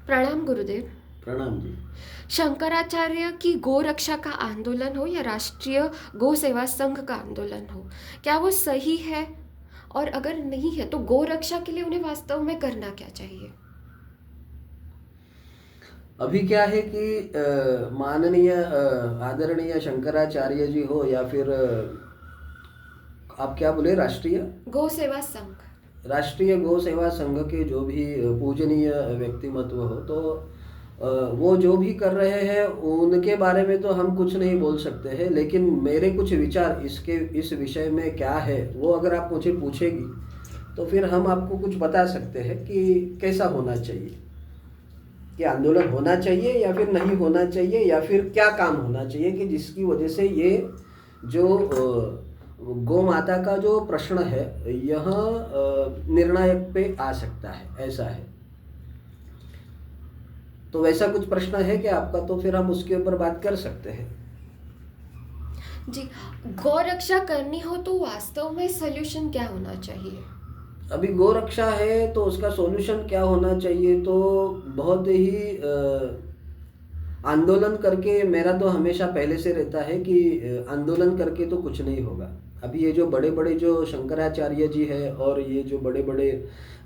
प्रणाम गुरुदेव। प्रणाम जी। शंकराचार्य की गो रक्षा का आंदोलन हो या राष्ट्रीय गो सेवा संघ का आंदोलन हो, क्या वो सही है? और अगर नहीं है तो गो रक्षा के लिए उन्हें वास्तव में करना क्या चाहिए? अभी क्या है कि माननीय आदरणीय शंकराचार्य जी हो या फिर आप क्या बोले, गो सेवा संघ। राष्ट्रीय गौ सेवा संघ के जो भी पूजनीय व्यक्तिमत्व हो, तो वो जो भी कर रहे हैं उनके बारे में तो हम कुछ नहीं बोल सकते हैं, लेकिन मेरे कुछ विचार इस विषय में क्या है वो अगर आप मुझे पूछेगी तो फिर हम आपको कुछ बता सकते हैं कि कैसा होना चाहिए, कि आंदोलन होना चाहिए या फिर नहीं होना चाहिए, या फिर क्या काम होना चाहिए कि जिसकी वजह से ये जो गौ माता का जो प्रश्न है यह निर्णायक पे आ सकता है, ऐसा है। तो वैसा कुछ प्रश्न है क्या आपका? तो फिर हम उसके ऊपर बात कर सकते हैं। जी, गौ रक्षा करनी हो तो वास्तव में सॉल्यूशन क्या होना चाहिए? अभी गौ रक्षा है तो उसका सॉल्यूशन क्या होना चाहिए, तो बहुत ही आंदोलन करके, मेरा तो हमेशा पहले से रहता है कि आंदोलन करके तो कुछ नहीं होगा। अभी ये जो बड़े बड़े जो शंकराचार्य जी है और ये जो बड़े बड़े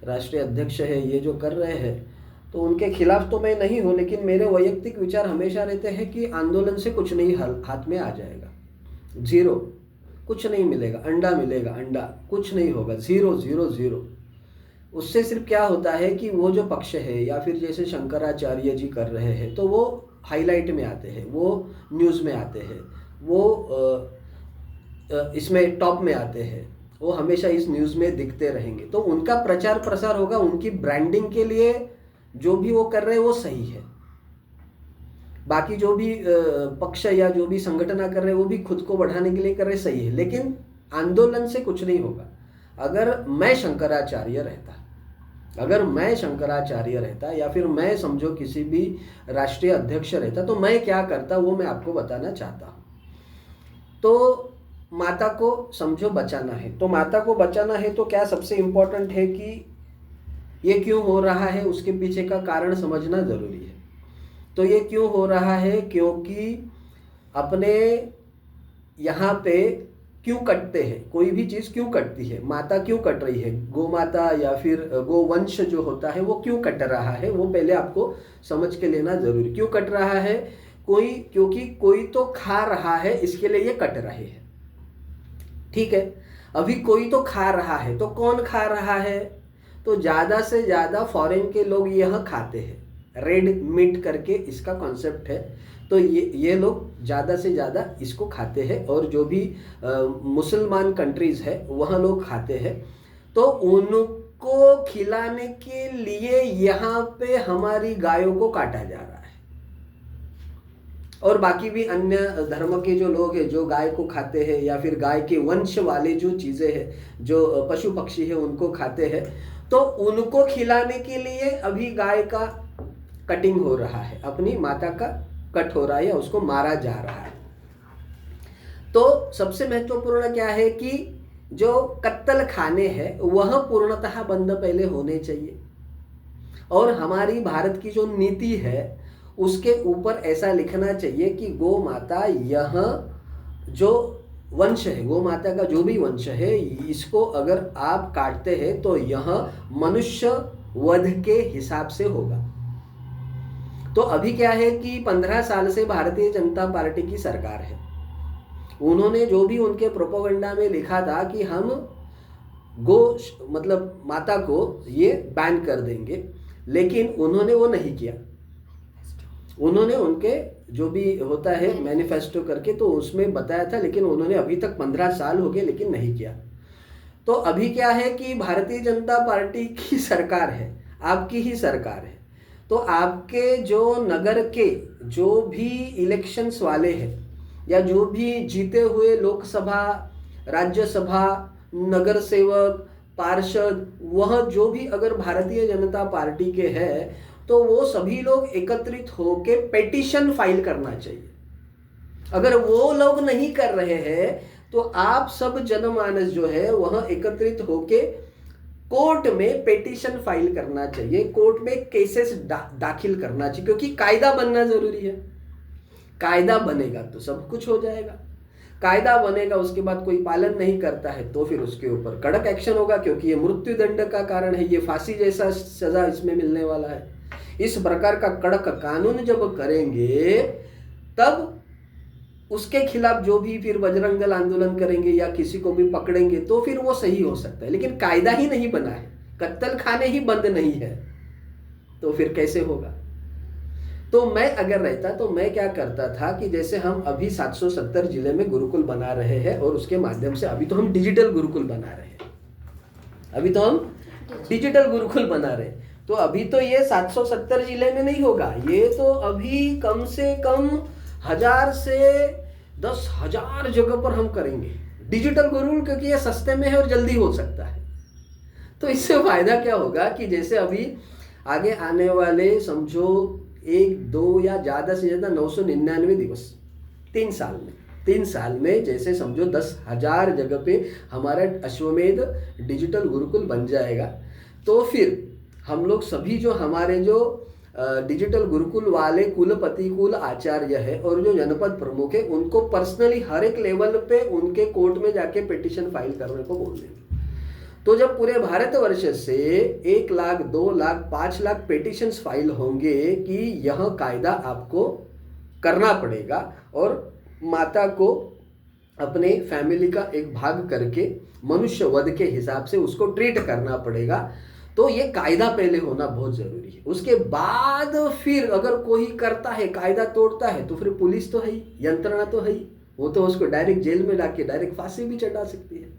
राष्ट्रीय अध्यक्ष है ये जो कर रहे हैं, तो उनके खिलाफ तो मैं नहीं हूँ, लेकिन मेरे वैयक्तिक विचार हमेशा रहते हैं कि आंदोलन से कुछ नहीं हाथ में आ जाएगा। जीरो, कुछ नहीं मिलेगा। अंडा मिलेगा, अंडा, कुछ नहीं होगा। Zero zero zero. उससे सिर्फ क्या होता है कि वो जो पक्ष है या फिर जैसे शंकराचार्य जी कर रहे हैं तो वो हाईलाइट में आते हैं, वो न्यूज़ में आते हैं, वो इसमें टॉप में आते हैं, वो हमेशा इस न्यूज़ में दिखते रहेंगे। तो उनका प्रचार प्रसार होगा, उनकी ब्रांडिंग के लिए जो भी वो कर रहे हैं वो सही है। बाकी जो भी पक्ष या जो भी संगठन कर रहे हैं वो भी खुद को बढ़ाने के लिए कर रहे, सही है, लेकिन आंदोलन से कुछ नहीं होगा। अगर मैं शंकराचार्य रहता या फिर मैं समझो किसी भी राष्ट्रीय अध्यक्ष रहता तो मैं क्या करता वो मैं आपको बताना चाहता हूँ। तो माता को समझो बचाना है, तो माता को बचाना है तो क्या सबसे इम्पोर्टेंट है कि ये क्यों हो रहा है, उसके पीछे का कारण समझना ज़रूरी है। तो ये क्यों हो रहा है, क्योंकि अपने यहाँ पे क्यों कटते हैं, कोई भी चीज़ क्यों कटती है, माता क्यों कट रही है, गौ माता या फिर गोवंश जो होता है वो क्यों कट रहा है, वो पहले आपको समझ के लेना ज़रूरी। क्यों कट रहा है? क्योंकि कोई तो खा रहा है, इसके लिए ये कट रहे हैं। ठीक है, अभी कोई तो खा रहा है, तो कौन खा रहा है? तो ज़्यादा से ज़्यादा फॉरेन के लोग यह खाते हैं, रेड मीट करके इसका कॉन्सेप्ट है। तो ये लोग ज़्यादा से ज़्यादा इसको खाते हैं, और जो भी मुसलमान कंट्रीज़ है वहाँ लोग खाते हैं। तो उनको खिलाने के लिए यहाँ पे हमारी गायों को काटा जा रहा है। और बाकी भी अन्य धर्म के जो लोग हैं जो गाय को खाते हैं या फिर गाय के वंश वाले जो चीज़ें हैं, जो पशु पक्षी है उनको खाते हैं, तो उनको खिलाने के लिए अभी गाय का कटिंग हो रहा है, अपनी माता का कट हो रहा है या उसको मारा जा रहा है। तो सबसे महत्वपूर्ण क्या है कि जो कत्तल खाने हैं वह पूर्णतः बंद पहले होने चाहिए। और हमारी भारत की जो नीति है उसके ऊपर ऐसा लिखना चाहिए कि गौ माता, यह जो वंश है, गौ माता का जो भी वंश है, इसको अगर आप काटते हैं तो यह मनुष्य वध के हिसाब से होगा। तो अभी क्या है कि 15 साल से भारतीय जनता पार्टी की सरकार है। उन्होंने जो भी उनके प्रोपेगेंडा में लिखा था कि हम गो मतलब माता को ये बैन कर देंगे, लेकिन उन्होंने वो नहीं किया। उन्होंने उनके जो भी होता है मैनिफेस्टो करके तो उसमें बताया था, लेकिन उन्होंने अभी तक 15 साल हो गए लेकिन नहीं किया। तो अभी क्या है कि भारतीय जनता पार्टी की सरकार है, आपकी ही सरकार है। तो आपके जो नगर के जो भी इलेक्शंस वाले हैं या जो भी जीते हुए लोकसभा, राज्यसभा, नगर सेवक, पार्षद, वह जो भी अगर भारतीय जनता पार्टी के हैं तो वो सभी लोग एकत्रित होके पेटिशन फाइल करना चाहिए। अगर वो लोग नहीं कर रहे हैं तो आप सब जनमानस जो है वह एकत्रित होके कोर्ट में पेटिशन फाइल करना चाहिए, कोर्ट में केसेस दाखिल करना चाहिए, क्योंकि कायदा बनना जरूरी है। कायदा बनेगा तो सब कुछ हो जाएगा। कायदा बनेगा, उसके बाद कोई पालन नहीं करता है तो फिर उसके ऊपर कड़क एक्शन होगा, क्योंकि ये मृत्यु दंड का कारण है, ये फांसी जैसा सजा इसमें मिलने वाला है। इस प्रकार का कड़क कानून जब करेंगे तब उसके खिलाफ जो भी फिर बजरंग दल आंदोलन करेंगे या किसी को भी पकड़ेंगे तो फिर वो सही हो सकता है। लेकिन कायदा ही नहीं बना है, कत्ल खाने ही बंद नहीं है, तो फिर कैसे होगा। तो मैं अगर रहता तो मैं क्या करता था कि जैसे हम अभी 770 जिले में गुरुकुल बना रहे हैं और उसके माध्यम से अभी तो हम डिजिटल गुरुकुल बना रहे हैं, अभी तो हम डिजिटल गुरुकुल बना रहे हैं। तो अभी तो ये 770 जिले में नहीं होगा, ये तो अभी कम से कम 1000 से 10,000 जगह पर हम करेंगे डिजिटल गुरुकुल, क्योंकि ये सस्ते में है और जल्दी हो सकता है। तो इससे फायदा क्या होगा कि जैसे अभी आगे आने वाले समझो 1, 2 या ज़्यादा से ज़्यादा 999 दिवस 3 साल में जैसे समझो 10,000 जगह पे हमारा अश्वमेध डिजिटल गुरुकुल बन जाएगा। तो फिर हम लोग सभी जो हमारे जो डिजिटल गुरुकुल वाले कुलपति कुल आचार्य है और जो जनपद प्रमुख है उनको पर्सनली हर एक लेवल पे उनके कोर्ट में जाके पिटीशन फाइल करने को बोल देंगे। तो जब पूरे भारतवर्ष से 1 लाख 2 लाख 5 लाख पिटीशंस फाइल होंगे कि यह कायदा आपको करना पड़ेगा और माता को अपने फैमिली का एक भाग करके मनुष्य वध के हिसाब से उसको ट्रीट करना पड़ेगा, तो ये कायदा पहले होना बहुत जरूरी है। उसके बाद फिर अगर कोई करता है, कायदा तोड़ता है, तो फिर पुलिस तो है ही, यंत्रणा तो है ही, वो तो उसको डायरेक्ट जेल में डाके डायरेक्ट फांसी भी चढ़ा सकती है।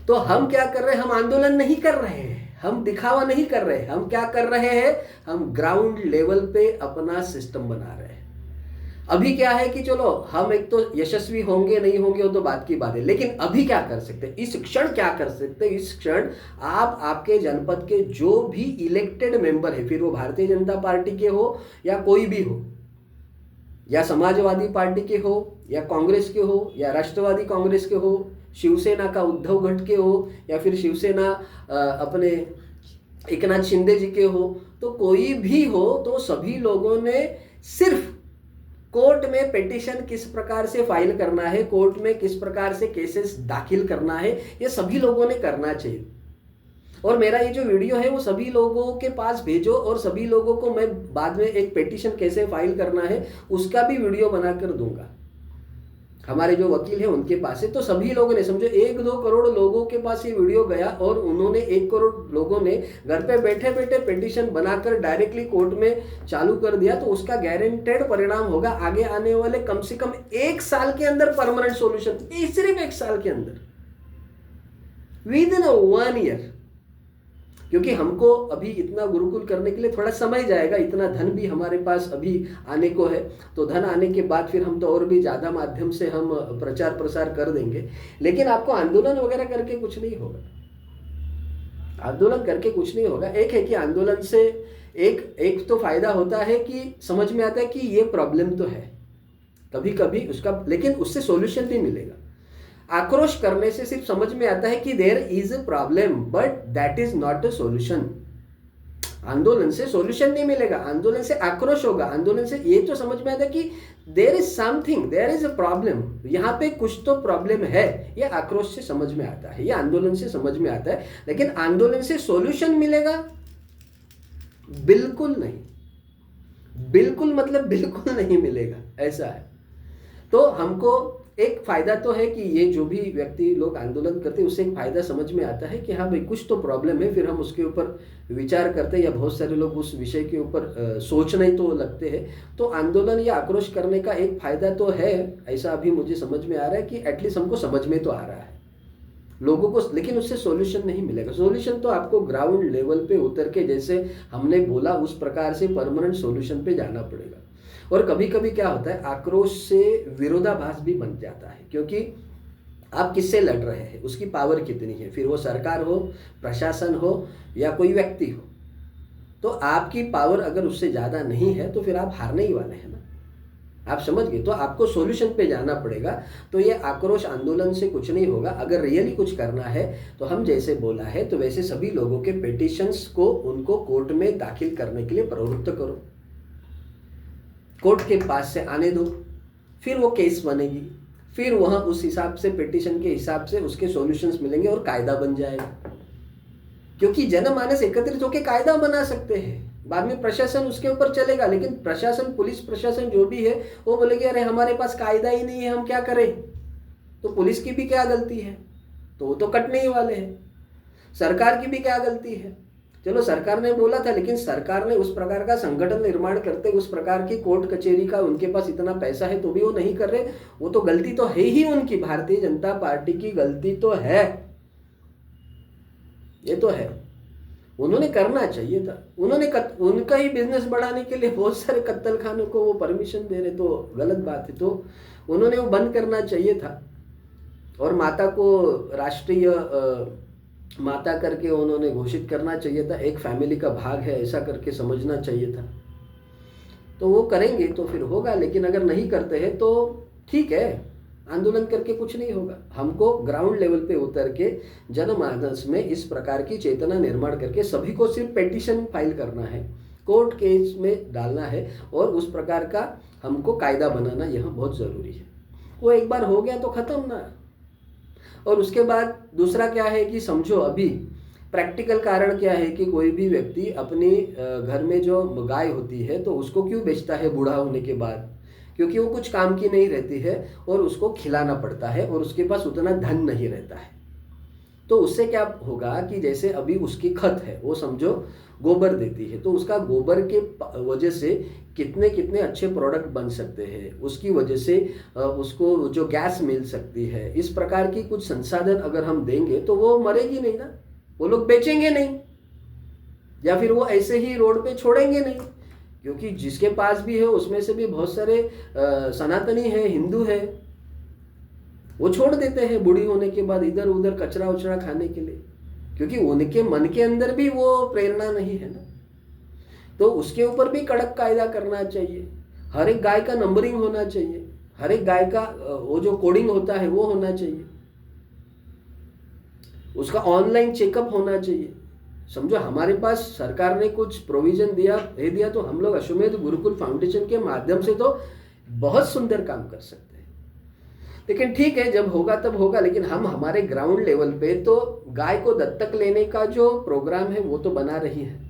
तो हम क्या कर रहे हैं, हम आंदोलन नहीं कर रहे हैं, हम दिखावा नहीं कर रहे हैं, हम क्या कर रहे हैं, हम ग्राउंड लेवल पे अपना सिस्टम बना रहे हैं। अभी क्या है कि चलो हम एक तो यशस्वी होंगे नहीं होंगे वो तो बात की बात है, लेकिन अभी क्या कर सकते हैं, इस क्षण क्या कर सकते हैं, इस क्षण आप आपके जनपद के जो भी इलेक्टेड मेंबर है, फिर वो भारतीय जनता पार्टी के हो या कोई भी हो, या समाजवादी पार्टी के हो या कांग्रेस के हो या राष्ट्रवादी कांग्रेस के हो, शिवसेना का उद्धव गट के हो या फिर शिवसेना अपने एकनाथ शिंदे जी के हो, तो कोई भी हो, तो सभी लोगों ने सिर्फ कोर्ट में पिटीशन किस प्रकार से फाइल करना है, कोर्ट में किस प्रकार से केसेस दाखिल करना है, ये सभी लोगों ने करना चाहिए। और मेरा ये जो वीडियो है वो सभी लोगों के पास भेजो और सभी लोगों को मैं बाद में एक पिटीशन कैसे फाइल करना है उसका भी वीडियो बनाकर दूंगा। हमारे जो वकील है उनके पास है, तो सभी लोगों ने समझो 1-2 करोड़ लोगों के पास ये वीडियो गया और उन्होंने 1 करोड़ लोगों ने घर पे बैठे बैठे पिटीशन बनाकर डायरेक्टली कोर्ट में चालू कर दिया, तो उसका गारंटेड परिणाम होगा आगे आने वाले कम से कम 1 साल के अंदर परमानेंट सॉल्यूशन, सिर्फ 1 साल के अंदर, विद इन 1 ईयर। क्योंकि हमको अभी इतना गुरुकुल करने के लिए थोड़ा समय जाएगा, इतना धन भी हमारे पास अभी आने को है, तो धन आने के बाद फिर हम तो और भी ज़्यादा माध्यम से हम प्रचार प्रसार कर देंगे। लेकिन आपको आंदोलन वगैरह करके कुछ नहीं होगा, आंदोलन करके कुछ नहीं होगा। एक है कि आंदोलन से एक तो फायदा होता है कि समझ में आता है कि ये प्रॉब्लम तो है कभी कभी उसका, लेकिन उससे सॉल्यूशन नहीं मिलेगा। आक्रोश करने से सिर्फ समझ में आता है कि there is a problem but that is not a solution. आंदोलन से सॉल्यूशन नहीं मिलेगा, आंदोलन से आक्रोश होगा, आंदोलन से ये तो समझ में आता है कि there is something, there is a problem, यहाँ पे कुछ तो प्रॉब्लम है, ये आक्रोश से समझ में आता है, ये आंदोलन से समझ में आता है। लेकिन आंदोलन से सॉल्यूशन मिलेगा बिल्कुल नहीं, बिल्कुल मतलब बिल्कुल नहीं मिलेगा, ऐसा है। तो हमको एक फायदा तो है कि ये जो भी व्यक्ति लोग आंदोलन करते हैं उससे एक फायदा समझ में आता है कि हाँ भाई कुछ तो प्रॉब्लम है, फिर हम उसके ऊपर विचार करते हैं या बहुत सारे लोग उस विषय के ऊपर सोचने तो लगते हैं। तो आंदोलन या आक्रोश करने का एक फायदा तो है, ऐसा अभी मुझे समझ में आ रहा है कि एटलीस्ट हमको समझ में तो आ रहा है लोगों को, लेकिन उससे सॉल्यूशन नहीं मिलेगा। सॉल्यूशन तो आपको ग्राउंड लेवल पे उतर के जैसे हमने बोला उस प्रकार से परमानेंट सॉल्यूशन पे जाना पड़ेगा। और कभी कभी क्या होता है, आक्रोश से विरोधाभास भी बन जाता है, क्योंकि आप किससे लड़ रहे हैं, उसकी पावर कितनी है, फिर वो सरकार हो, प्रशासन हो या कोई व्यक्ति हो, तो आपकी पावर अगर उससे ज़्यादा नहीं है तो फिर आप हारने ही वाले हैं ना। आप समझ गए? तो आपको सॉल्यूशन पे जाना पड़ेगा। तो ये आक्रोश आंदोलन से कुछ नहीं होगा। अगर रियली कुछ करना है तो हम जैसे बोला है तो वैसे सभी लोगों के पिटिशंस को उनको कोर्ट में दाखिल करने के लिए प्रवृत्त करो, कोर्ट के पास से आने दो, फिर वो केस बनेगी, फिर वहाँ उस हिसाब से पिटिशन के हिसाब से उसके सॉल्यूशंस मिलेंगे और कायदा बन जाएगा। क्योंकि जनमानस एकत्रित होकर कायदा बना सकते हैं, बाद में प्रशासन उसके ऊपर चलेगा, लेकिन प्रशासन, पुलिस प्रशासन जो भी है वो बोलेगी अरे हमारे पास कायदा ही नहीं है, हम क्या करें। तो पुलिस की भी क्या गलती है, तो वो तो कटने ही वाले हैं। सरकार की भी क्या गलती है, चलो सरकार ने बोला था, लेकिन सरकार ने उस प्रकार का संगठन निर्माण करते, उस प्रकार की कोर्ट कचहरी का उनके पास इतना पैसा है तो भी वो नहीं कर रहे। वो तो गलती तो है ही उनकी, भारतीय जनता पार्टी की गलती तो है, ये तो है। उन्होंने करना चाहिए था, उन्होंने उनका ही बिजनेस बढ़ाने के लिए बहुत सारे कत्ल खानों को वो परमिशन दे रहे, तो गलत बात है। तो उन्होंने वो बंद करना चाहिए था और माता को राष्ट्रीय माता करके उन्होंने घोषित करना चाहिए था, एक फैमिली का भाग है ऐसा करके समझना चाहिए था। तो वो करेंगे तो फिर होगा, लेकिन अगर नहीं करते हैं तो ठीक है, आंदोलन करके कुछ नहीं होगा। हमको ग्राउंड लेवल पे उतर के जनमानस में इस प्रकार की चेतना निर्माण करके सभी को सिर्फ पेटिशन फाइल करना है, कोर्ट केस में डालना है और उस प्रकार का हमको कायदा बनाना यह बहुत ज़रूरी है। वो एक बार हो गया तो ख़त्म ना। और उसके बाद दूसरा क्या है कि समझो अभी प्रैक्टिकल कारण क्या है कि कोई भी व्यक्ति अपनी घर में जो गाय होती है तो उसको क्यों बेचता है बूढ़ा होने के बाद, क्योंकि वो कुछ काम की नहीं रहती है और उसको खिलाना पड़ता है और उसके पास उतना धन नहीं रहता है। तो उससे क्या होगा कि जैसे अभी उसकी खत है, वो समझो गोबर देती है, तो उसका गोबर के वजह से कितने कितने अच्छे प्रोडक्ट बन सकते हैं, उसकी वजह से उसको जो गैस मिल सकती है। इस प्रकार की कुछ संसाधन अगर हम देंगे तो वो मरेगी नहीं ना, वो लोग बेचेंगे नहीं या फिर वो ऐसे ही रोड पे छोड़ेंगे नहीं, क्योंकि जिसके पास भी है उसमें से भी बहुत सारे सनातनी है, हिंदू है, वो छोड़ देते हैं बूढ़ी होने के बाद इधर उधर कचरा उचरा खाने के लिए, क्योंकि उनके मन के अंदर भी वो प्रेरणा नहीं है ना। तो उसके ऊपर भी कड़क कायदा करना चाहिए। हर एक गाय का नंबरिंग होना चाहिए, हर एक गाय का वो जो कोडिंग होता है वो होना चाहिए, उसका ऑनलाइन चेकअप होना चाहिए। समझो हमारे पास सरकार ने कुछ प्रोविजन दे दिया तो हम लोग अश्वमेध गुरुकुल फाउंडेशन के माध्यम से तो बहुत सुंदर काम कर सकते हैं। लेकिन ठीक है, जब होगा तब होगा, लेकिन हम हमारे ग्राउंड लेवल पे तो गाय को दत्तक लेने का जो प्रोग्राम है वो तो बना रही है।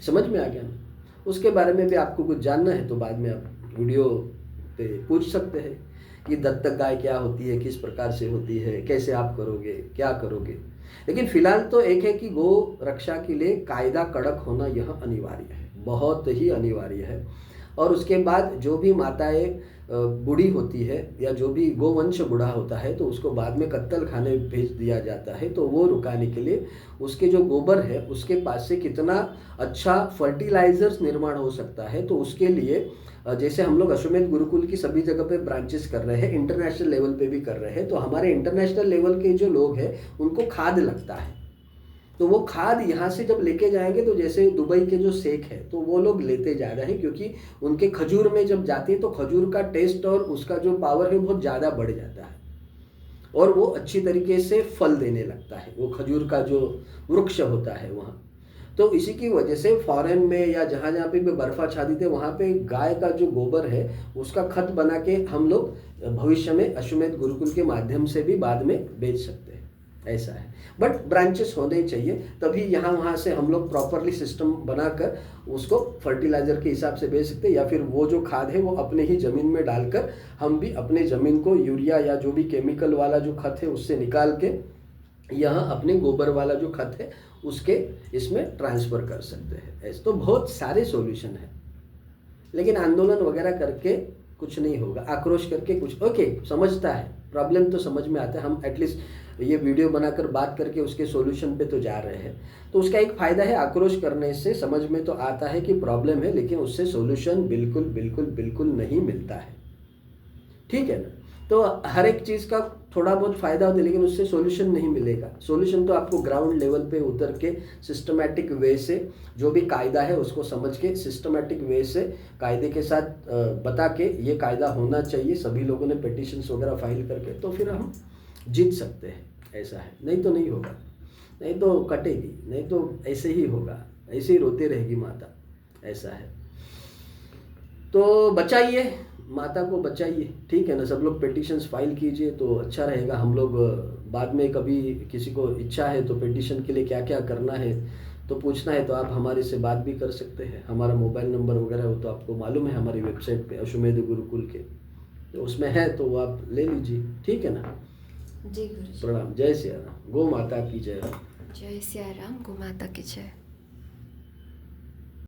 समझ में आ गया ना? उसके बारे में भी आपको कुछ जानना है तो बाद में आप वीडियो पे पूछ सकते हैं कि दत्तक गाय क्या होती है, किस प्रकार से होती है, कैसे आप करोगे, क्या करोगे। लेकिन फिलहाल तो एक है कि गो रक्षा के लिए कायदा कड़क होना यह अनिवार्य है, बहुत ही अनिवार्य है। और उसके बाद जो भी माताएं बूढ़ी होती है या जो भी गोवंश बूढ़ा होता है तो उसको बाद में कत्ल खाने भेज दिया जाता है, तो वो रुकाने के लिए उसके जो गोबर है उसके पास से कितना अच्छा फर्टिलाइजर्स निर्माण हो सकता है। तो उसके लिए जैसे हम लोग अश्वमेध गुरुकुल की सभी जगह पे ब्रांचेस कर रहे हैं, इंटरनेशनल लेवल पे भी कर रहे हैं, तो हमारे इंटरनेशनल लेवल के जो लोग हैं उनको खाद लगता है। तो वो खाद यहाँ से जब लेके जाएंगे तो जैसे दुबई के जो शेख है तो वो लोग लेते जा रहे हैं, क्योंकि उनके खजूर में जब जाती है तो खजूर का टेस्ट और उसका जो पावर है बहुत ज़्यादा बढ़ जाता है और वो अच्छी तरीके से फल देने लगता है, वो खजूर का जो वृक्ष होता है वहाँ। तो इसी की वजह से फॉरेन में या जहाँ जहाँ पे भी बर्फाच्छादित है वहाँ पे गाय का जो गोबर है उसका खत बना के हम लोग भविष्य में अश्वमेध गुरुकुल के माध्यम से भी बाद में बेच सकते हैं, ऐसा है। बट ब्रांचेस होने चाहिए, तभी यहाँ वहाँ से हम लोग प्रॉपरली सिस्टम बनाकर उसको फर्टिलाइजर के हिसाब से बेच सकते हैं, या फिर वो जो खाद है वो अपने ही ज़मीन में डालकर हम भी अपने ज़मीन को यूरिया या जो भी केमिकल वाला जो खत है उससे निकाल के यहाँ अपने गोबर वाला जो खत है उसके इसमें ट्रांसफ़र कर सकते हैं। ऐसे तो बहुत सारे सॉल्यूशन हैं, लेकिन आंदोलन वगैरह करके कुछ नहीं होगा, आक्रोश करके कुछ ओके समझता है, प्रॉब्लम तो समझ में आता है। हम एटलीस्ट ये वीडियो बनाकर बात करके उसके सॉल्यूशन पे तो जा रहे हैं, तो उसका एक फ़ायदा है, आक्रोश करने से समझ में तो आता है कि प्रॉब्लम है, लेकिन उससे सॉल्यूशन बिल्कुल बिल्कुल बिल्कुल नहीं मिलता है, ठीक है ना। तो हर एक चीज़ का थोड़ा बहुत फ़ायदा होता है, लेकिन उससे सॉल्यूशन नहीं मिलेगा। सॉल्यूशन तो आपको ग्राउंड लेवल पे उतर के सिस्टमैटिक वे से जो भी कायदा है उसको समझ के सिस्टमैटिक वे से कायदे के साथ बता के ये कायदा होना चाहिए, सभी लोगों ने पिटिशन्स वगैरह फाइल करके, तो फिर हम जीत सकते हैं। ऐसा है, नहीं तो नहीं होगा, नहीं तो कटेगी, नहीं तो ऐसे ही होगा, ऐसे ही रोती रहेगी माता। ऐसा है, तो बचाइए माता को, बचाइए, ठीक है ना। सब लोग पिटिशन्स फाइल कीजिए तो अच्छा रहेगा। हम लोग बाद में कभी किसी को इच्छा है तो पिटिशन के लिए क्या क्या करना है तो पूछना है तो आप हमारे से बात भी कर सकते हैं। हमारा मोबाइल नंबर वगैरह हो तो आपको मालूम है हमारी वेबसाइट पे अश्वमेध गुरुकुल के, तो उसमें है तो वो आप ले लीजिए, ठीक है ना। जी गुरुजी। प्रणाम। जय सिया राम। गौ माता की जय। जय सिया राम। गौ माता की जय।